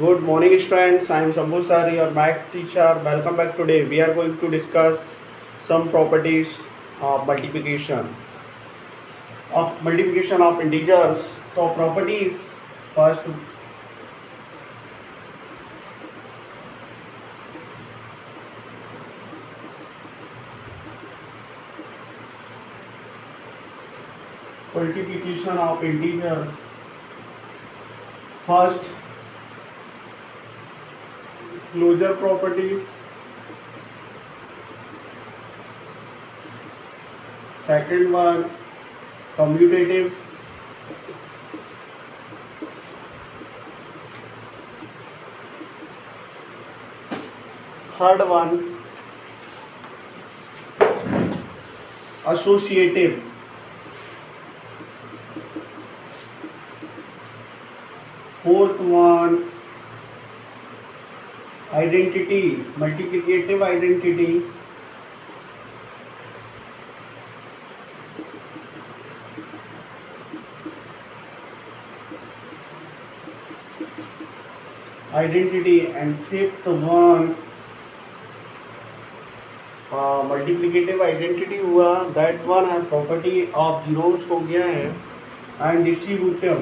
Good morning, students. I am Shambhu sir, your math teacher. Welcome back. Today we are going to discuss some properties of multiplication of integers. So properties first. Multiplication of integers. First, closure property. Second one, commutative. Third one, associative. Fourth one, identity, multiplicative identity. And fifth one, multiplicative identity हुआ, that one है property of zeros हो गया है, and distributive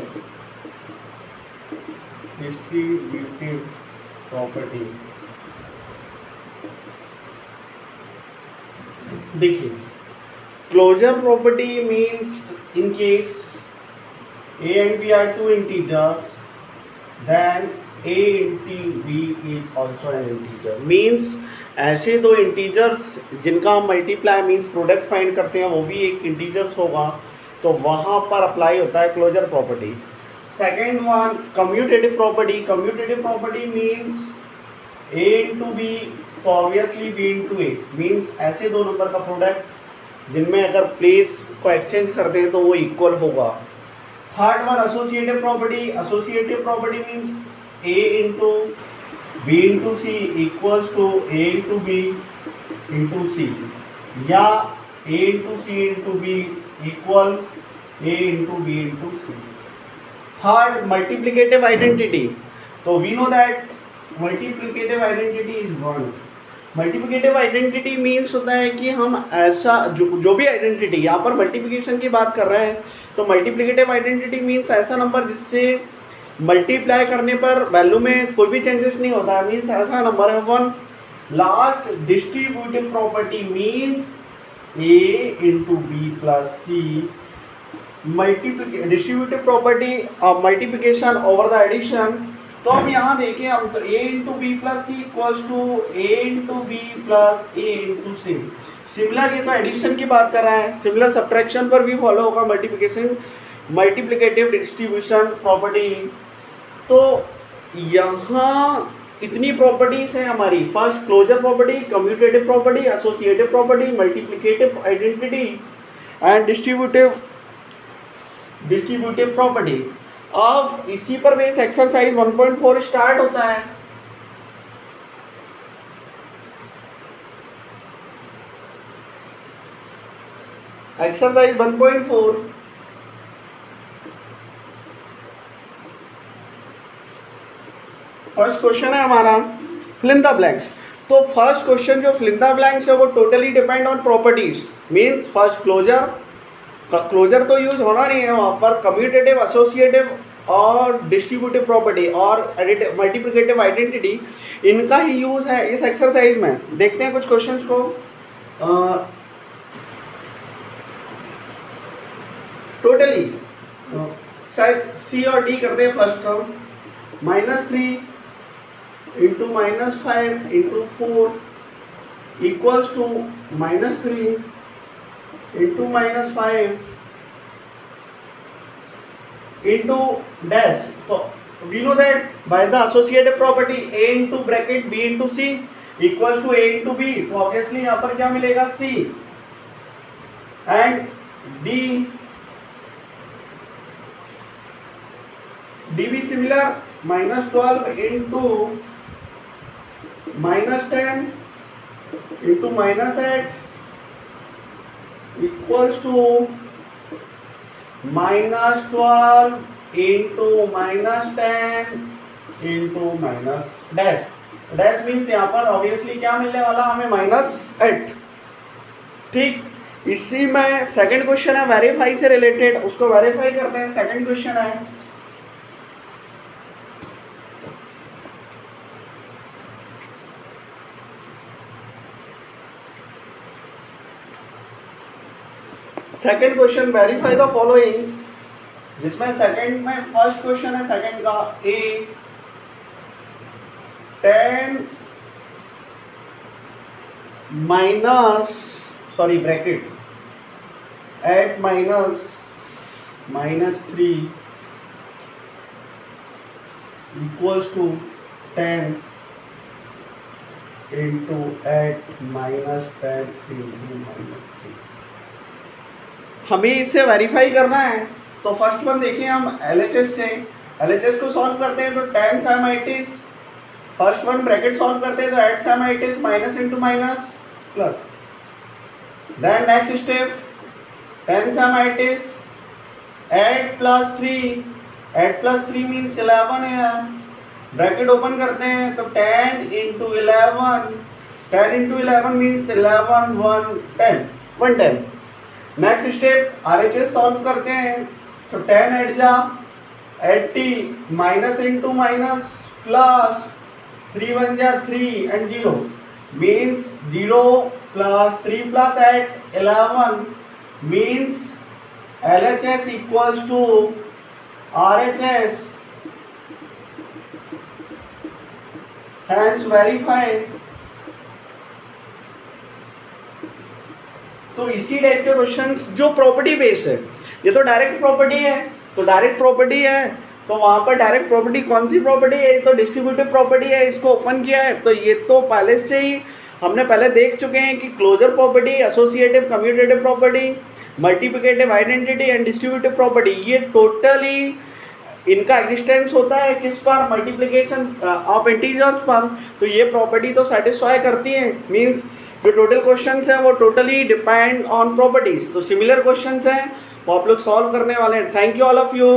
property. देखिए, closure property means in case a and b are two integers, then a into b is also an integer. Means ऐसे दो integers जिनका हम मल्टीप्लाई मीन्स प्रोडक्ट फाइंड करते हैं वो भी एक इंटीजर्स होगा, तो वहाँ पर अप्लाई होता है closure property. Second one, commutative property means a into B, तो obviously b into A. Means ऐसे दो नंबर का प्रोडक्ट जिनमें अगर प्लेस को एक्सचेंज करते हैं तो वो इक्वल होगा. Third one, associative property means a into b into C equals to a into b into C, या a into C into b equal a into b into C. Third, multiplicative identity. तो we know that multiplicative identity is one. Multiplicative identity means होता है कि हम ऐसा जो भी identity, यहाँ पर मल्टीप्लिकेशन की बात कर रहे हैं, तो मल्टीप्लिकेटिव आइडेंटिटी मीन्स ऐसा नंबर जिससे मल्टीप्लाई करने पर वैल्यू में कोई भी चेंजेस नहीं होता है, मीन्स ऐसा नंबर है one. Last, distributive property means A into B plus C. Distributive property of multiplication over the addition. तो हम यहाँ देखें, हम तो a into B plus C equals to a into B plus a into C. Similar, ये तो addition की बात कर रहा है, सिमिलर सब्ट्रैक्शन पर भी फॉलो होगा मल्टीप्लिकेशन, मल्टीप्लिकेटिव डिस्ट्रीब्यूशन प्रॉपर्टी. तो यहाँ इतनी प्रॉपर्टीज हैं हमारी. First, closure property, commutative property, associative property, multiplicative identity and distributive property. अब इसी पर बेस एक्सरसाइज 1.4 स्टार्ट होता है. एक्सरसाइज 1.4, फर्स्ट क्वेश्चन है हमारा फिल इन द ब्लैंक्स. तो फर्स्ट क्वेश्चन जो फिल इन द ब्लैंक्स है वो totally depend on properties. Means first closure तो यूज होना नहीं है वहाँ पर. कम्यूटेटिव, एसोसिएटिव और डिस्ट्रीब्यूटिव प्रॉपर्टी और मल्टीप्लिकेटिव आइडेंटिटी, इनका ही यूज है इस एक्सरसाइज में. देखते हैं कुछ क्वेश्चंस को. टोटली शायद सी और डी करते हैं. First term -3 into -5 into 4 equals to -3 into -5 into dash. तो we know that by the associative property a into bracket b into C equals to a into B. तो ऑब्वियसली यहाँ पर क्या मिलेगा, c एंड डी भी similar, -12 into -10 into -8 equals to -12 into -10 into minus dash. Dash means यहाँ पर obviously क्या मिलने वाला हमें -8। ठीक, इसी में सेकंड क्वेश्चन है वेरीफाई से रिलेटेड, उसको वेरीफाई करते हैं। सेकंड क्वेश्चन है second question verify the following, जिसमें सेकंड में फर्स्ट क्वेश्चन है सेकंड का A 10 minus sorry bracket eight -3 equals to 10 into eight -10 into -3। हमें इसे वेरीफाई करना है। तो फर्स्ट वन देखिए हम LHS से, LHS को सॉल्व करते हैं तो 10 साइमाइटिस, फर्स्ट वन ब्रैकेट सॉल्व करते हैं तो 8 साइमाइटिस minus into minus plus, then next step 10 साइमाइटिस 8 प्लस 3 मीन्स 11 है, ब्रैकेट ओपन करते हैं तो 10 into 11 means 11 110। Next step RHS solve करते हैं तो 10 8 जा 80 माइनस इंटू माइनस प्लस 3 1 जा 3 and 0 means 0 plus 3 plus 8 11 means LHS equals to RHS, hence verify. तो इसी टाइप के क्वेश्चंस जो प्रॉपर्टी बेस है, ये तो डायरेक्ट प्रॉपर्टी है, तो डायरेक्ट प्रॉपर्टी है तो वहाँ पर डायरेक्ट प्रॉपर्टी कौन सी प्रॉपर्टी है, ये तो डिस्ट्रीब्यूटिव प्रॉपर्टी है। इसको ओपन किया है तो ये तो पहले से ही हमने पहले देख चुके हैं कि closure property, associative commutative property, multiplicative identity and distributive property, ये टोटली इनका एग्जिस्टेंस होता है किस पर, मल्टीप्लिकेशन ऑफ इंटीजर्स पर। तो ये प्रॉपर्टी तो सेटिस्फाई करती है, मीन्स जो टोटल क्वेश्चंस हैं वो टोटली डिपेंड ऑन प्रॉपर्टीज। तो सिमिलर क्वेश्चंस हैं वो आप लोग सॉल्व करने वाले हैं। Thank you all of you.